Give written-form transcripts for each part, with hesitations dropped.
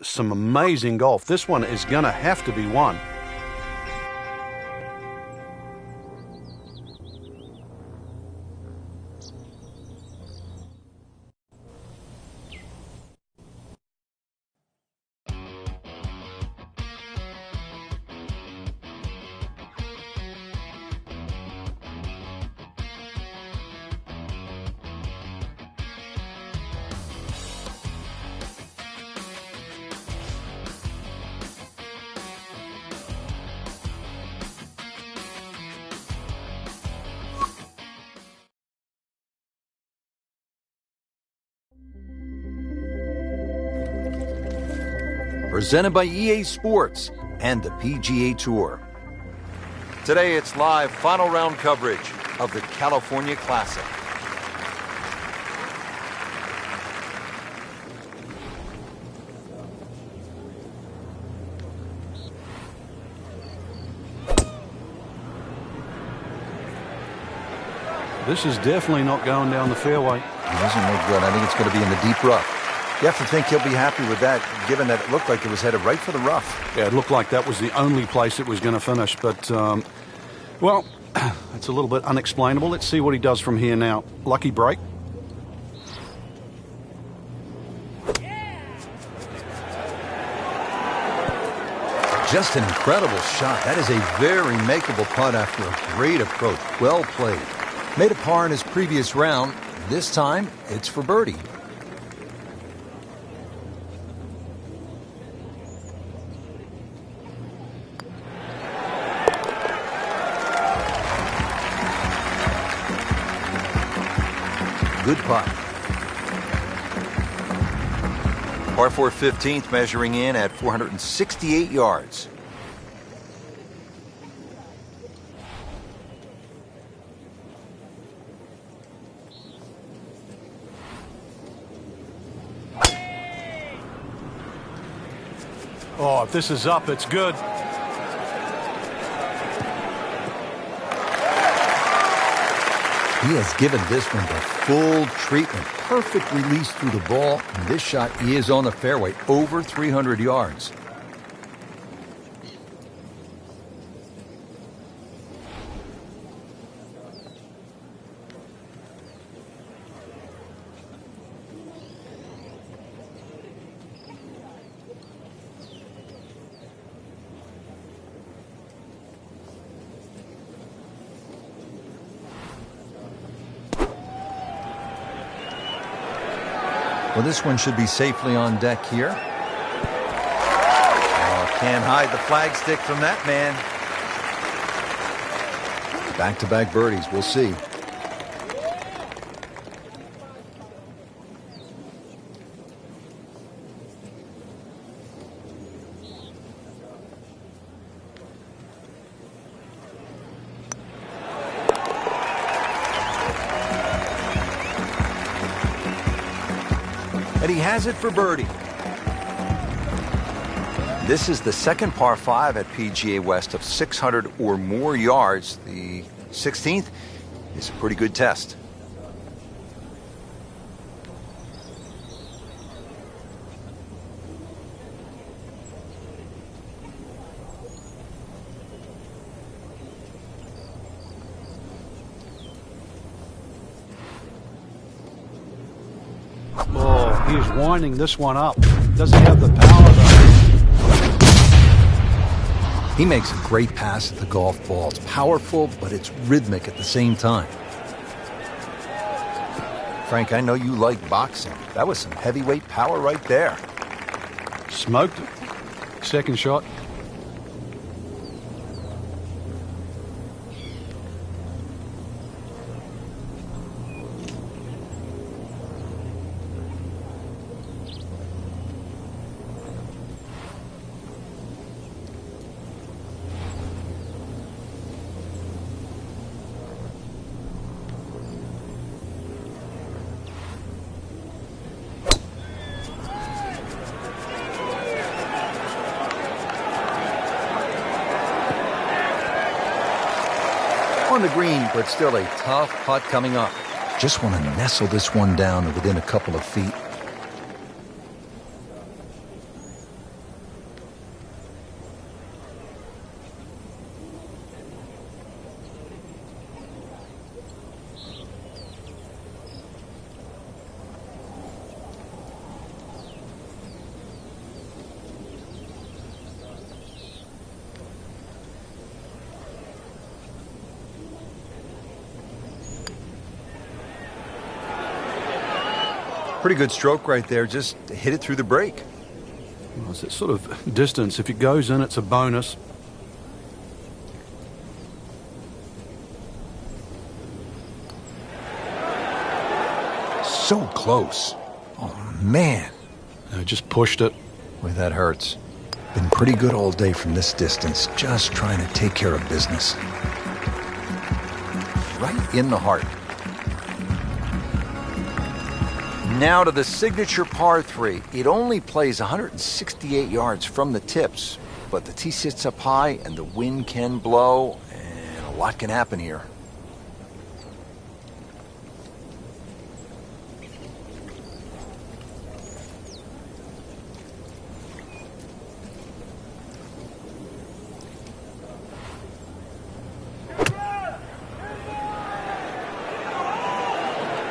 Some amazing golf. This one is going to have to be won. Presented by EA Sports and the PGA Tour. Today it's live final round coverage of the California Classic. This is definitely not going down the fairway. It doesn't look good. I think it's going to be in the deep rough. You have to think he'll be happy with that, given that it looked like it was headed right for the rough. Yeah, it looked like that was the only place it was going to finish. But, well, it's a little bit unexplainable. Let's see what he does from here now. Lucky break. Just an incredible shot. That is a very makeable putt after a great approach. Well played. Made a par in his previous round. This time, it's for birdie. Good putt. Par 4 15th, measuring in at 468 yards. Oh, if this is up, it's good. He has given this one the full treatment. Perfect release through the ball. And this shot is on the fairway, over 300 yards. Well, this one should be safely on deck here. Oh, can't hide the flagstick from that man. Back-to-back birdies, we'll see. And he has it for birdie. This is the second par 5 at PGA West of 600 or more yards. The 16th is a pretty good test. He's winding this one up. Doesn't have the power, though. He makes a great pass at the golf ball. It's powerful, but it's rhythmic at the same time. Frank, I know you like boxing. That was some heavyweight power right there. Smoked it. Second shot. On the green, but still a tough putt coming up. Just want to nestle this one down to within a couple of feet. Pretty good stroke right there. Just hit it through the break. Well, it's that sort of distance. If it goes in, it's a bonus. So close. Oh, man. I just pushed it. Boy, that hurts. Been pretty good all day from this distance, just trying to take care of business. Right in the heart. Now to the signature par 3. It only plays 168 yards from the tips, but the tee sits up high and the wind can blow, and a lot can happen here.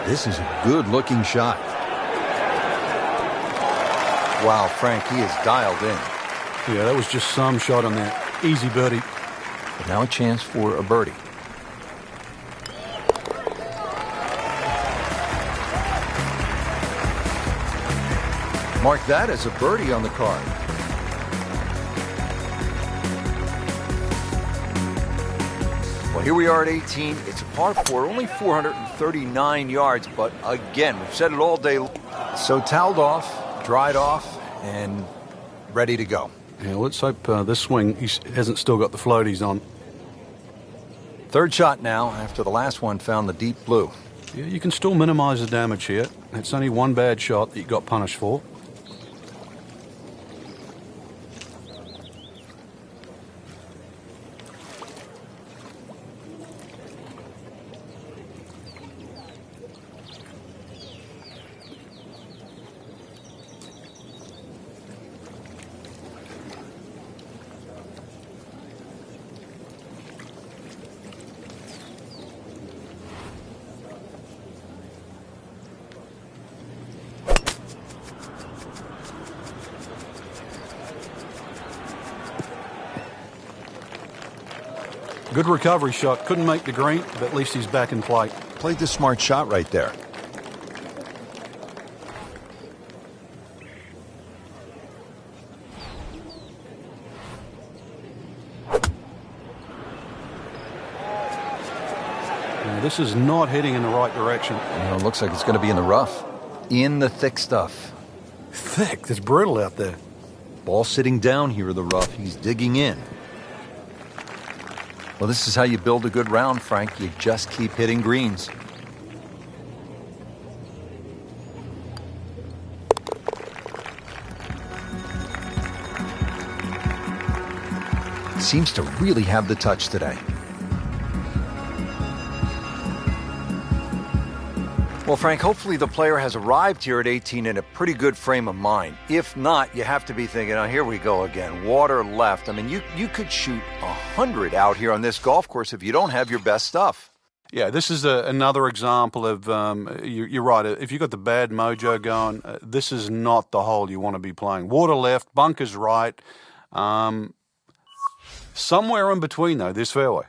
This is a good-looking shot. Wow, Frank, he is dialed in. Yeah, that was just some shot on that. Easy birdie. But now a chance for a birdie. Mark that as a birdie on the card. Well, here we are at 18. It's a par 4, only 439 yards, but again, we've said it all day. So toweled off, dried off, and ready to go. Yeah, let's hope this swing, he hasn't still got the floaties on. Third shot now, after the last one found the deep blue. Yeah, you can still minimize the damage here. It's only one bad shot that you got punished for. Good recovery shot. Couldn't make the green, but at least he's back in play. Played the smart shot right there. Now, this is not heading in the right direction. It looks like it's going to be in the rough. In the thick stuff. Thick. It's brutal out there. Ball sitting down here in the rough. He's digging in. Well, this is how you build a good round, Frank. You just keep hitting greens. Seems to really have the touch today. Well, Frank, hopefully the player has arrived here at 18 in a pretty good frame of mind. If not, you have to be thinking, oh, here we go again. Water left. I mean, you could shoot 100 out here on this golf course if you don't have your best stuff. Yeah, this is another example of, you're right, if you've got the bad mojo going, this is not the hole you want to be playing. Water left, bunkers right. Somewhere in between, though, this fairway.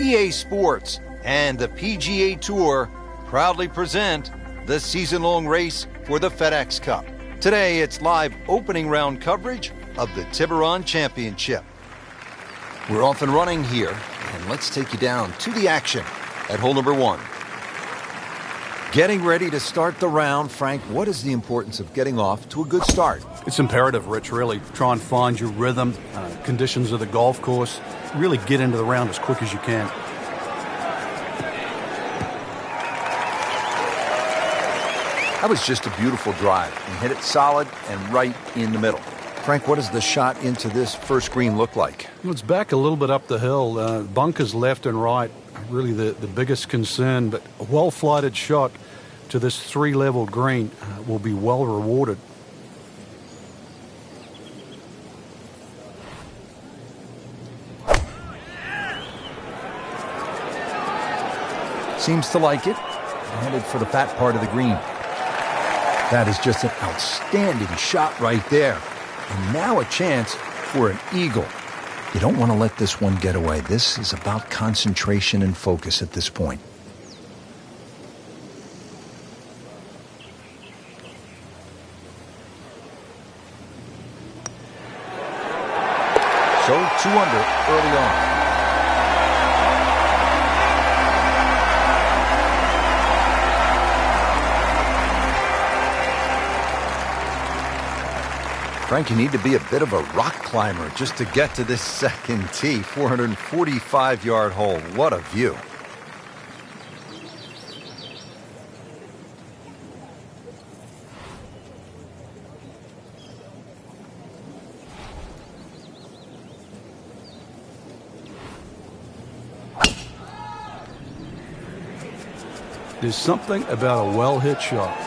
EA Sports and the PGA Tour proudly present the season-long race for the FedEx Cup. Today, it's live opening round coverage of the Tiburon Championship. We're off and running here, and let's take you down to the action at hole number 1. Getting ready to start the round, Frank, what is the importance of getting off to a good start? It's imperative, Rich, really. Try and find your rhythm, conditions of the golf course. Really get into the round as quick as you can. That was just a beautiful drive. He hit it solid and right in the middle. Frank, what does the shot into this first green look like? Well, it's back a little bit up the hill. Bunkers left and right, really the biggest concern, but a well-flighted shot to this 3-level green will be well rewarded. Seems to like it. Headed for the fat part of the green. That is just an outstanding shot right there. And now a chance for an eagle. You don't want to let this one get away. This is about concentration and focus at this point. So 2 under early on. Frank, you need to be a bit of a rock climber just to get to this second tee. 445-yard hole. What a view. There's something about a well-hit shot.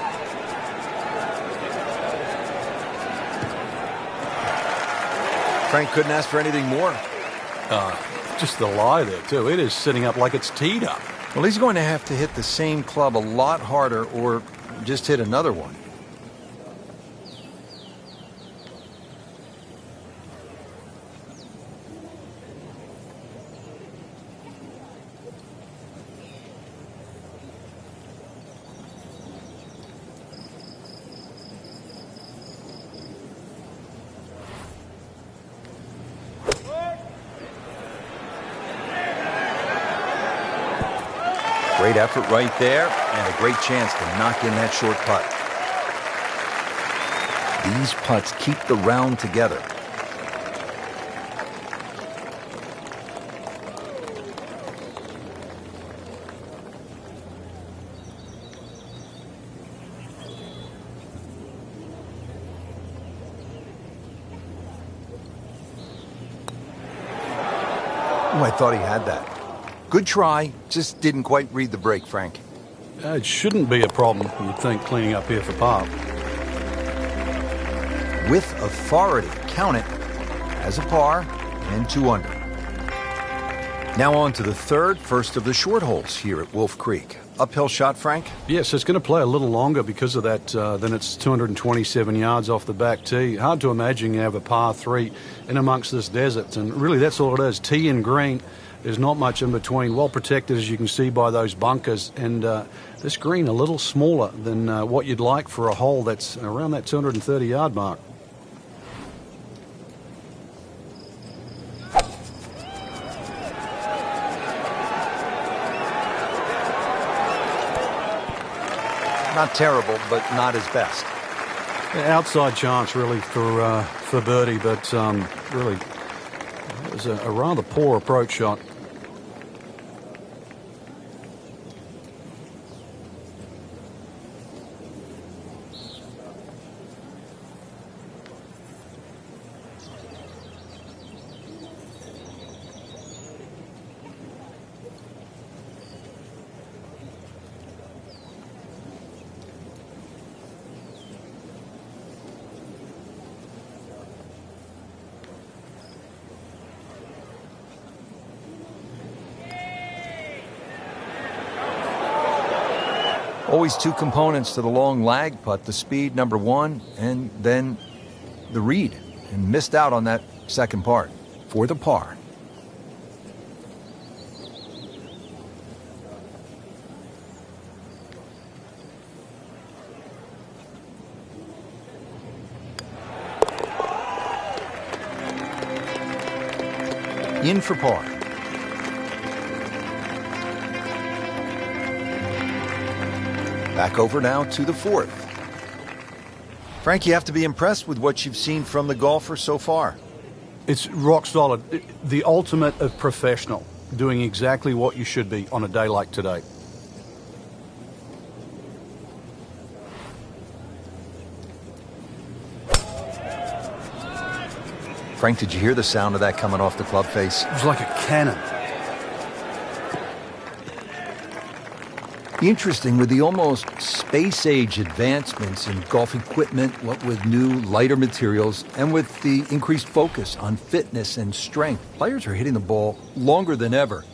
Frank couldn't ask for anything more. Just the lie there, too. It is sitting up like it's teed up. Well, he's going to have to hit the same club a lot harder or just hit another one. Great effort right there, and a great chance to knock in that short putt. These putts keep the round together. Oh, I thought he had that. Good try, just didn't quite read the break, Frank. It shouldn't be a problem, you'd think, cleaning up here for par. With authority, count it as a par and 2 under. Now on to the first of the short holes here at Wolf Creek. Uphill shot, Frank? Yes, it's going to play a little longer because of that. Then it's 227 yards off the back tee. Hard to imagine you have a par 3 in amongst this desert. And really, that's all it is. Tee and green. There's not much in between. Well protected, as you can see, by those bunkers. And this green a little smaller than what you'd like for a hole that's around that 230-yard mark. Not terrible, but not his best. Outside chance, really, for birdie, but really, it was a rather poor approach shot. Always 2 components to the long lag putt, the speed, number 1, and then the read. And missed out on that second part for the par. in for par. Back over now to the fourth. Frank, you have to be impressed with what you've seen from the golfer so far. It's rock solid. The ultimate of professional, doing exactly what you should be on a day like today. Frank, did you hear the sound of that coming off the club face? It was like a cannon. Interesting, with the almost space-age advancements in golf equipment, what with new, lighter materials, and with the increased focus on fitness and strength, players are hitting the ball longer than ever.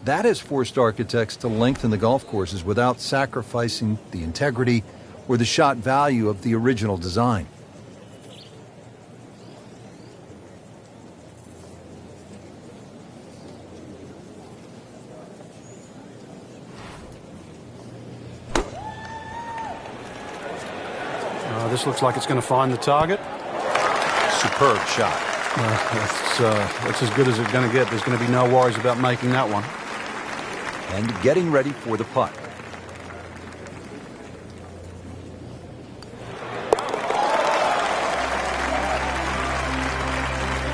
That has forced architects to lengthen the golf courses without sacrificing the integrity or the shot value of the original design. This looks like it's going to find the target. Superb shot. That's as good as it's going to get. There's going to be no worries about making that one. And getting ready for the putt.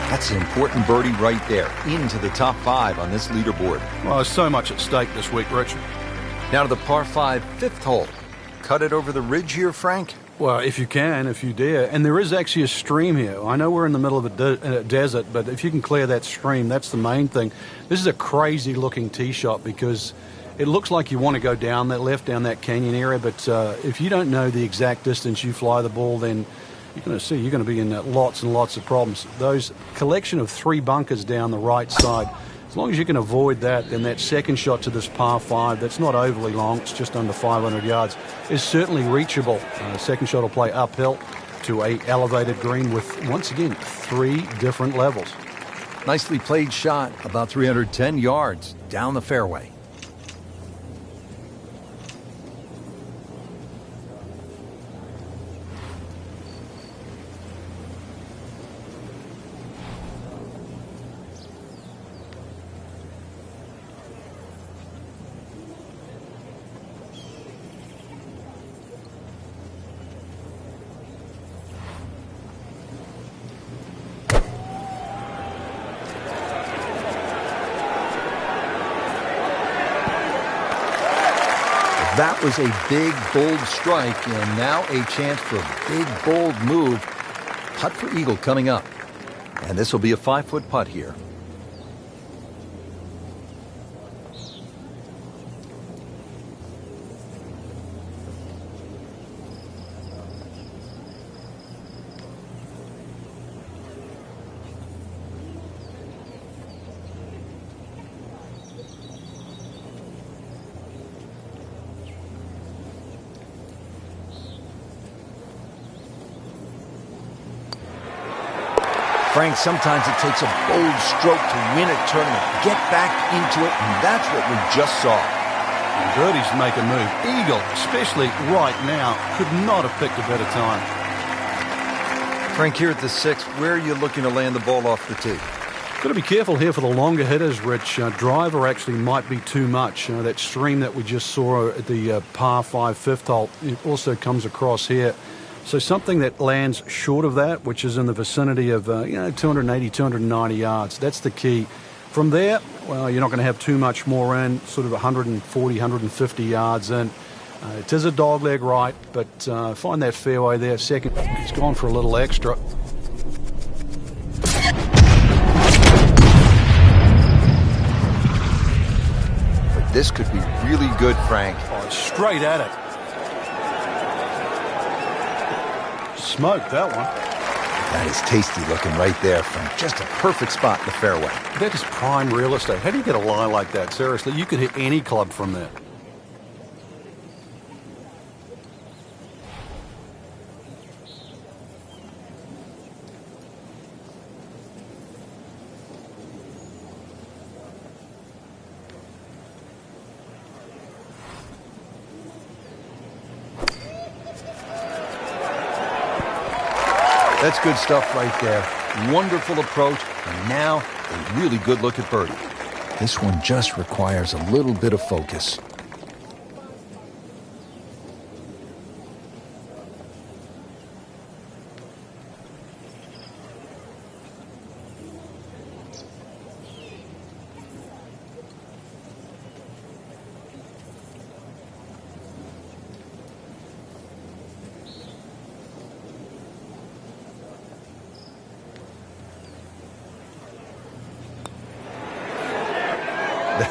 That's an important birdie right there, into the top 5 on this leaderboard. Well, there's so much at stake this week, Rich. Now to the par 5 fifth hole. Cut it over the ridge here, Frank? Well, if you can, if you dare. And there is actually a stream here. I know we're in the middle of a desert, but if you can clear that stream, that's the main thing. This is a crazy-looking tee shot because it looks like you want to go down that that canyon area, but if you don't know the exact distance you fly the ball, then you're going to be in lots and lots of problems. Those collection of 3 bunkers down the right side, as long as you can avoid that, then that second shot to this par 5, that's not overly long, it's just under 500 yards, is certainly reachable. The second shot will play uphill to a elevated green with, once again, 3 different levels. Nicely played shot, about 310 yards down the fairway. That was a big, bold strike, and now a chance for a big, bold move. Putt for eagle coming up. And this will be a 5-foot putt here. Frank, sometimes it takes a bold stroke to win a tournament. Get back into it, and that's what we just saw. And birdies make a move. Eagle, especially right now, could not have picked a better time. Frank, here at the 6th, where are you looking to land the ball off the tee? Got to be careful here for the longer hitters, Rich. Driver actually might be too much. That stream that we just saw at the par 5 fifth hole, it also comes across here. So something that lands short of that, which is in the vicinity of 280, 290 yards. That's the key. From there, well, you're not going to have too much more in, sort of 140, 150 yards in. It is a dogleg right, but find that fairway there. Second, he's gone for a little extra. But this could be really good, Frank. Oh, straight at it. Smoked that one. That is tasty looking right there, Frank. Just a perfect spot in the fairway. That is prime real estate. How do you get a lie like that? Seriously, you could hit any club from there. That's good stuff right there. Wonderful approach, and now a really good look at birdie. This one just requires a little bit of focus.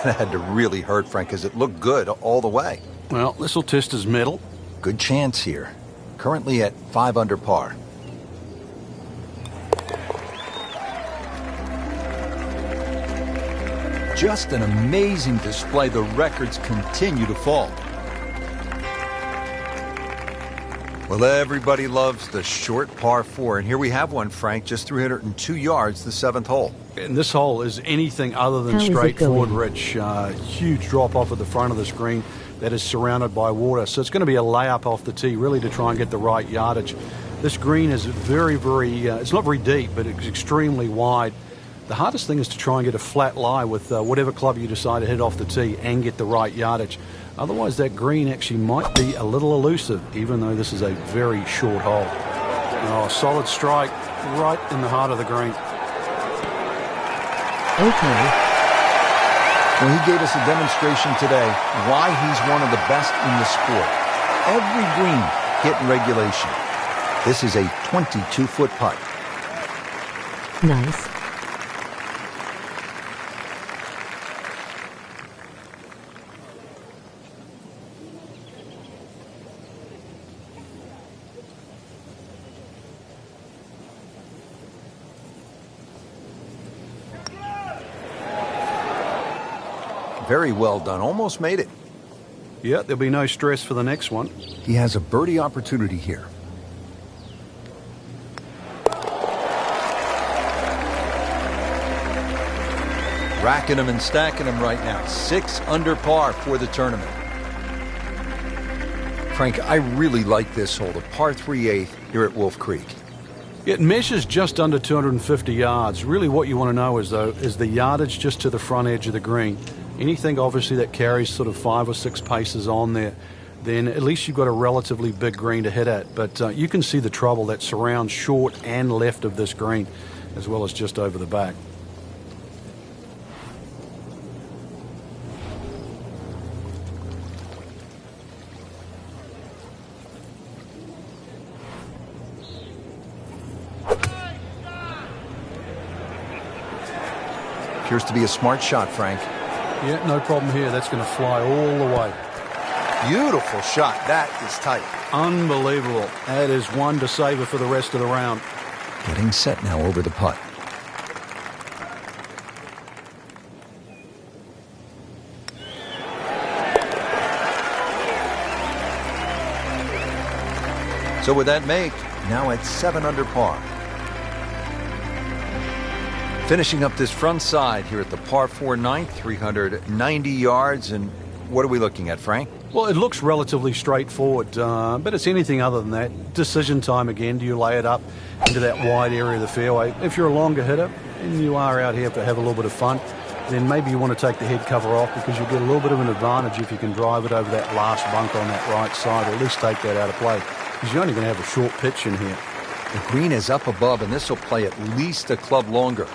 That had to really hurt, Frank, because it looked good all the way. Well, this will test his mettle. Good chance here. Currently at 5 under par. Just an amazing display. The records continue to fall. Well, everybody loves the short par 4, and here we have one, Frank, just 302 yards, the 7th hole. And this hole is anything other than straightforward, Rich. Huge drop off at the front of the screen that is surrounded by water. So it's going to be a layup off the tee, really, to try and get the right yardage. This green is very, it's not very deep, but it's extremely wide. The hardest thing is to try and get a flat lie with whatever club you decide to hit off the tee and get the right yardage. Otherwise, that green actually might be a little elusive, even though this is a very short hole. Oh, solid strike right in the heart of the green. Okay. Well, he gave us a demonstration today why he's one of the best in the sport. Every green hit in regulation. This is a 22-foot putt. Nice. Very well done. Almost made it. Yeah, there'll be no stress for the next one. He has a birdie opportunity here. Racking them and stacking them right now. 6 under par for the tournament. Frank, I really like this hole, the par 3/8 here at Wolf Creek. It measures just under 250 yards. Really what you want to know is the yardage just to the front edge of the green. Anything obviously that carries sort of 5 or 6 paces on there, then at least you've got a relatively big green to hit at. But you can see the trouble that surrounds short and left of this green, as well as just over the back. Appears to be a smart shot, Frank. Yeah, no problem here. That's going to fly all the way. Beautiful shot. That is tight. Unbelievable. That is one to savor for the rest of the round. Getting set now over the putt. So with that make, now at 7 under par. Finishing up this front side here at the par 4 9th, 390 yards. And what are we looking at, Frank? Well, it looks relatively straightforward, but it's anything other than that. Decision time again. Do you lay it up into that wide area of the fairway? If you're a longer hitter and you are out here to have a little bit of fun, then maybe you want to take the head cover off because you'll get a little bit of an advantage if you can drive it over that last bunker on that right side, or at least take that out of play, because you're only going to have a short pitch in here. The green is up above, and this will play at least a club longer.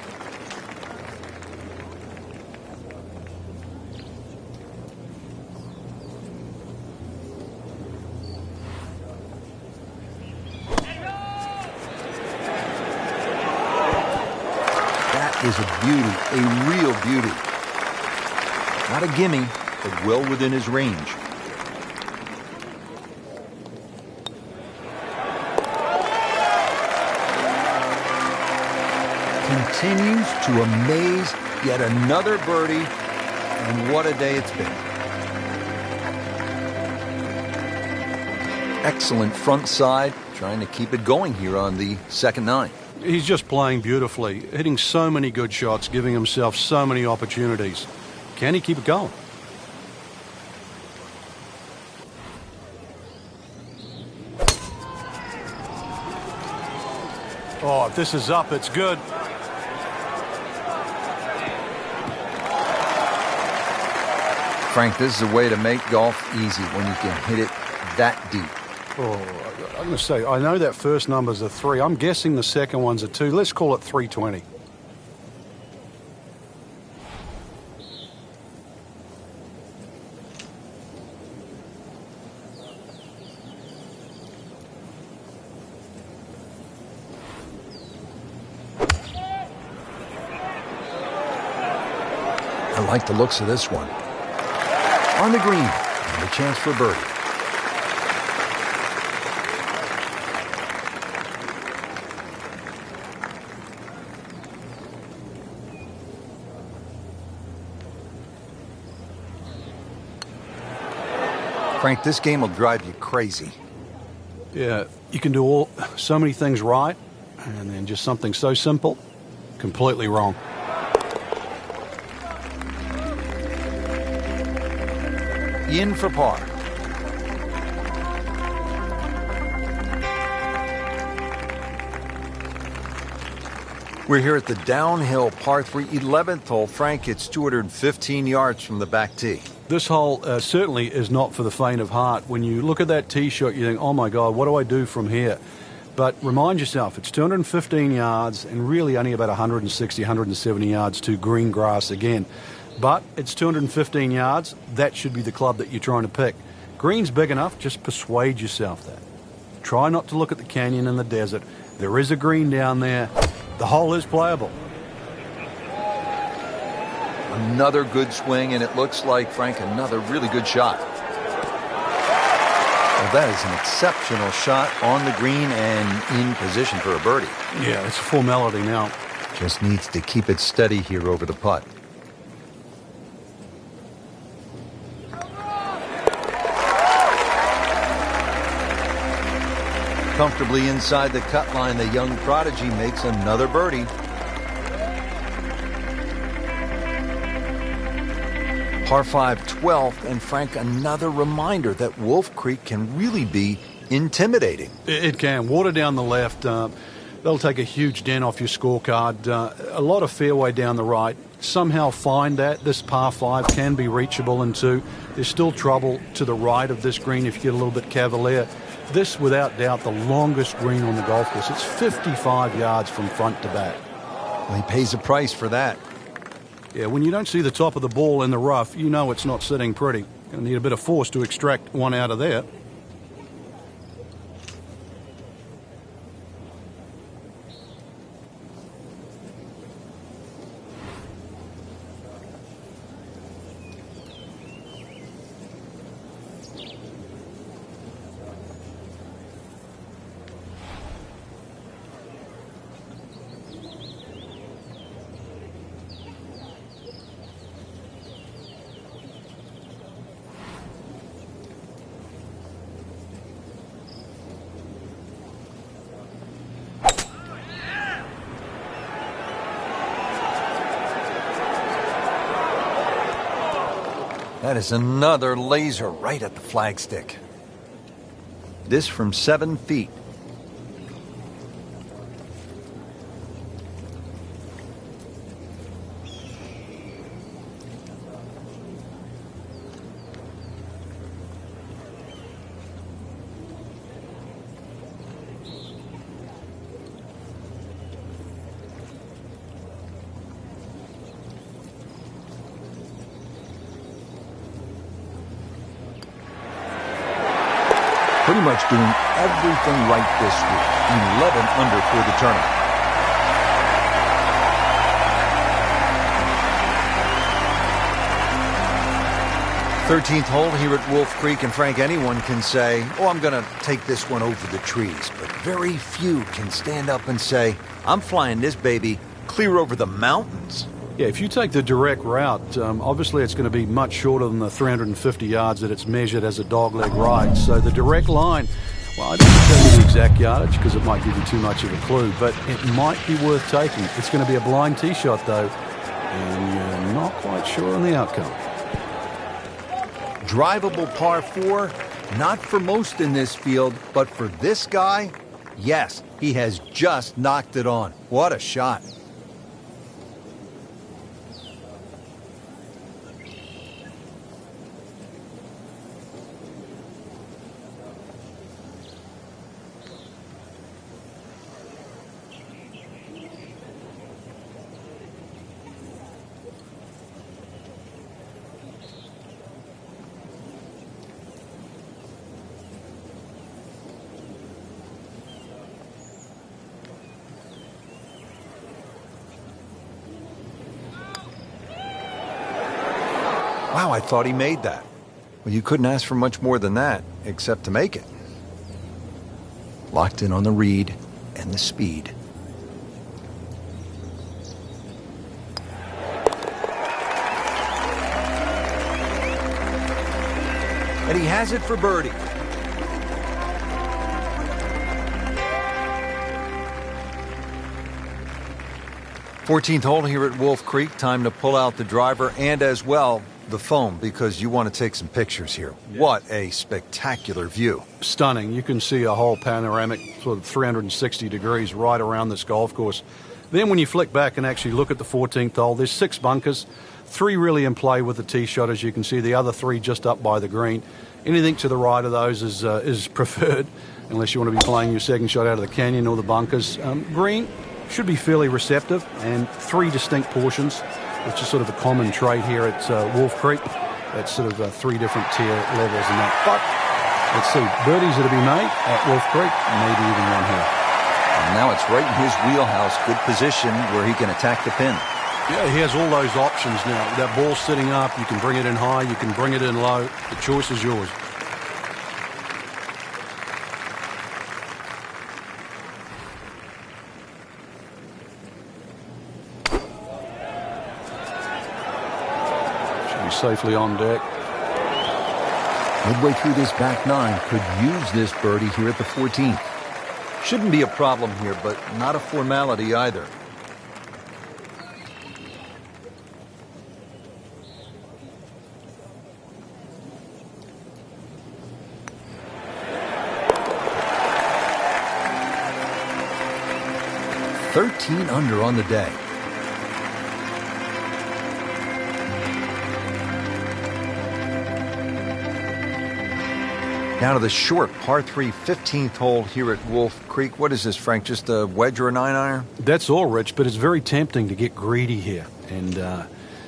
Is a beauty, a real beauty. Not a gimme, but well within his range. Continues to amaze. Yet another birdie, and what a day it's been. Excellent front side, trying to keep it going here on the second 9. He's just playing beautifully, hitting so many good shots, giving himself so many opportunities. Can he keep it going? Oh, if this is up, it's good. Frank, this is a way to make golf easy when you can hit it that deep. Oh, I'm going to say, I know that first number's a 3. I'm guessing the second one's a 2. Let's call it 320. I like the looks of this one. On the green, and a chance for birdie. Frank, this game will drive you crazy. Yeah, you can do so many things right, and then just something so simple, completely wrong. In for par. We're here at the downhill par 3 11th hole. Frank, it's 215 yards from the back tee. This hole certainly is not for the faint of heart. When you look at that tee shot, you think, oh my God, what do I do from here? But remind yourself, it's 215 yards and really only about 160, 170 yards to green grass again. But it's 215 yards. That should be the club that you're trying to pick. Green's big enough. Just persuade yourself that. Try not to look at the canyon and the desert. There is a green down there. The hole is playable. Another good swing, and it looks like, Frank, another really good shot. Well, that is an exceptional shot on the green and in position for a birdie. Yeah, it's a formality now. Just needs to keep it steady here over the putt. Comfortably inside the cut line, the young prodigy makes another birdie. Par 5, 12th, and Frank, another reminder that Wolf Creek can really be intimidating. It can. Water down the left. They'll take a huge dent off your scorecard. A lot of fairway down the right. Somehow find that. This par 5 can be reachable in 2. There's still trouble to the right of this green if you get a little bit cavalier. This, without doubt, the longest green on the golf course. It's 55 yards from front to back. Well, he pays a price for that. Yeah, when you don't see the top of the ball in the rough, you know it's not sitting pretty. Going to need a bit of force to extract one out of there. That is another laser right at the flagstick. This from 7 feet. Pretty much doing everything right this week. 11 under for the tournament. "13th hole here at Wolf Creek, and Frank, anyone can say, oh, I'm going to take this one over the trees. But very few can stand up and say, I'm flying this baby clear over the mountains. Yeah, if you take the direct route, obviously it's going to be much shorter than the 350 yards that it's measured as a dogleg ride. So the direct line, well, I don't tell you the exact yardage because it might give you too much of a clue, but it might be worth taking. It's going to be a blind tee shot, though, and you're not quite sure on the outcome. Drivable par 4, not for most in this field, but for this guy, yes, he has just knocked it on. What a shot. Wow, I thought he made that. Well, you couldn't ask for much more than that, except to make it. Locked in on the read and the speed. And he has it for birdie. Fourteenth hole here at Wolf Creek. Time to pull out the driver and as well the phone, because you want to take some pictures here. Yeah. What a spectacular view. Stunning. You can see a whole panoramic sort of 360 degrees right around this golf course. Then when you flick back and actually look at the 14th hole, there's 6 bunkers, 3 really in play with the tee shot, as you can see, the other 3 just up by the green. Anything to the right of those is preferred, unless you want to be playing your second shot out of the canyon or the bunkers. Green should be fairly receptive, and 3 distinct portions, which is sort of a common trait here at Wolf Creek. That's sort of 3 different tier levels and that. But let's see, birdies that will be made at Wolf Creek, maybe even one here. And now it's right in his wheelhouse, good position where he can attack the pin. Yeah, he has all those options now. That ball sitting up, you can bring it in high, you can bring it in low. The choice is yours. Safely on deck. Midway through this back 9, could use this birdie here at the 14th. Shouldn't be a problem here, but not a formality either. $13 under on the day. Now to the short par 3 15th hole here at Wolf Creek. What is this, Frank? Just a wedge or a 9-iron? That's all, Rich, but it's very tempting to get greedy here. And,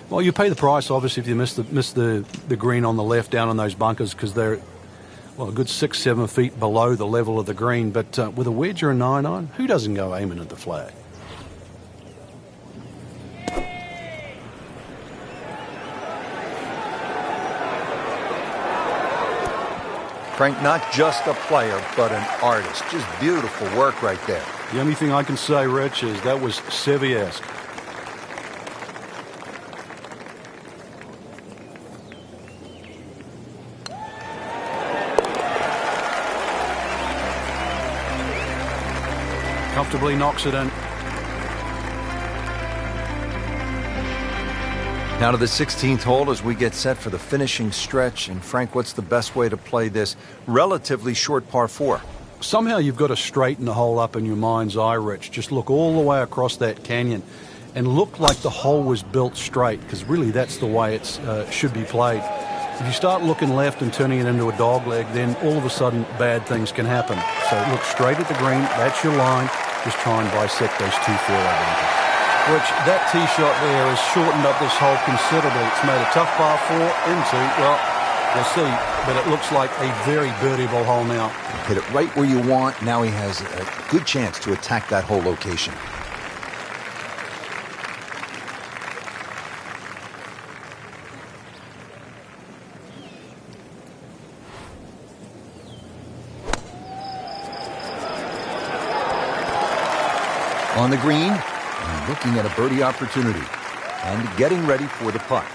well, you pay the price, obviously, if you miss the green on the left down in those bunkers, because they're, well, a good 6-7 feet below the level of the green. But with a wedge or a 9-iron, who doesn't go aiming at the flag? Frank, not just a player, but an artist. Just beautiful work right there. The only thing I can say, Rich, is that was Seve-esque. Comfortably knocks it in. Now to the 16th hole as we get set for the finishing stretch. And Frank, what's the best way to play this relatively short par 4? Somehow you've got to straighten the hole up in your mind's eye, Rich. Just look all the way across that canyon and look like the hole was built straight, because really that's the way it should be played. If you start looking left and turning it into a dog leg, then all of a sudden bad things can happen. So look straight at the green. That's your line. Just try and bisect those 2 fairway bunkers. Which that tee shot there has shortened up this hole considerably. It's made a tough par 4 into, well, we'll see, but it looks like a very birdieable hole now. Hit it right where you want. Now he has a good chance to attack that whole location. On the green, and looking at a birdie opportunity, and getting ready for the putt.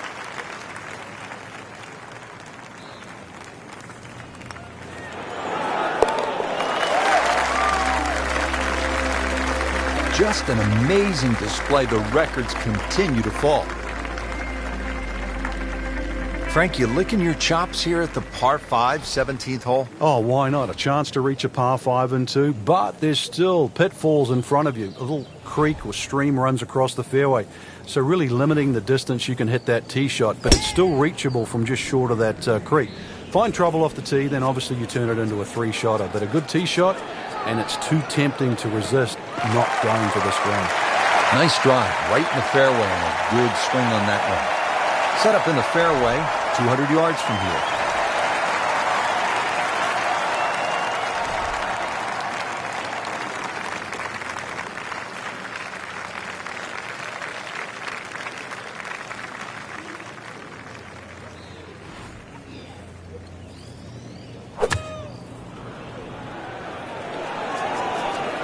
Just an amazing display. The records continue to fall. Frank, you licking your chops here at the par 5 17th hole? Oh, why not? A chance to reach a par 5 and 2, but there's still pitfalls in front of you. A little creek or stream runs across the fairway, so really limiting the distance you can hit that tee shot, but it's still reachable from just short of that creek. Find trouble off the tee, then obviously you turn it into a 3-shotter, but a good tee shot, and it's too tempting to resist not going for this ground. Nice drive, right in the fairway, and a good swing on that one. Set up in the fairway, 200 yards from here.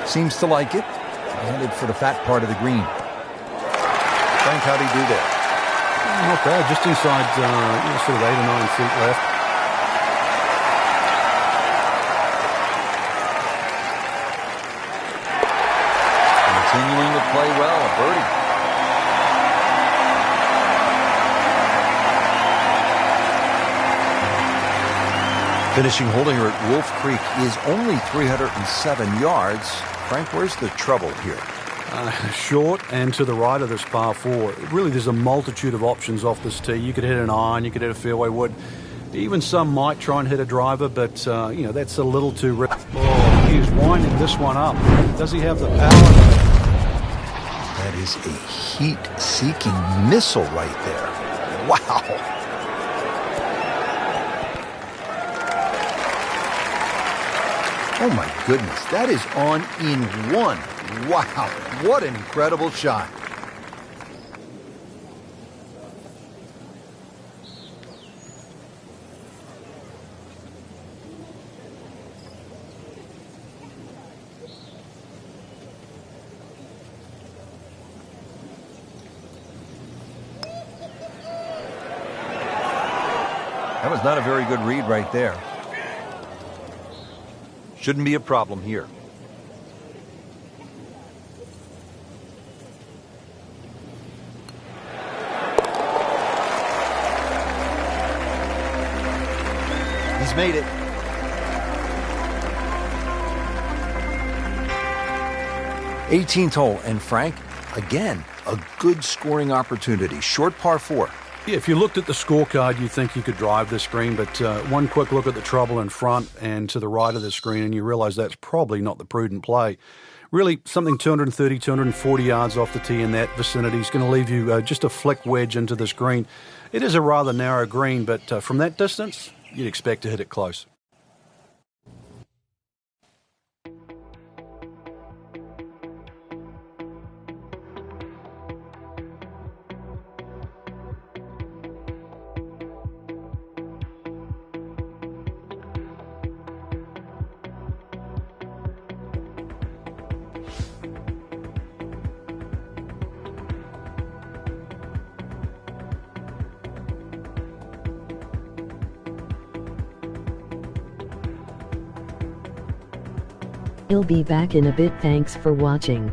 Seems to like it. Headed for the fat part of the green. Frank, how'd he do there? Not bad, just inside sort of 8 or 9 feet left. Continuing to play well, a birdie. Finishing hole here at Wolf Creek is only 307 yards. Frank, where's the trouble here? Short and to the right of this par 4. Really, there's a multitude of options off this tee. You could hit an iron, you could hit a fairway wood. Even some might try and hit a driver, but, that's a little too risky. Oh, he's winding this one up. Does he have the power? That is a heat-seeking missile right there. Wow. Oh my goodness, that is on in one. Wow, what an incredible shot. That was not a very good read right there. Shouldn't be a problem here. He's made it. '18th hole, and Frank, again, a good scoring opportunity. Short par 4. Yeah, if you looked at the scorecard, you'd think you could drive this green, but one quick look at the trouble in front and to the right of the screen, and you realize that's probably not the prudent play. Really, something 230, 240 yards off the tee in that vicinity is going to leave you just a flick wedge into this green. It is a rather narrow green, but from that distance, you'd expect to hit it close. He'll be back in a bit. Thanks for watching.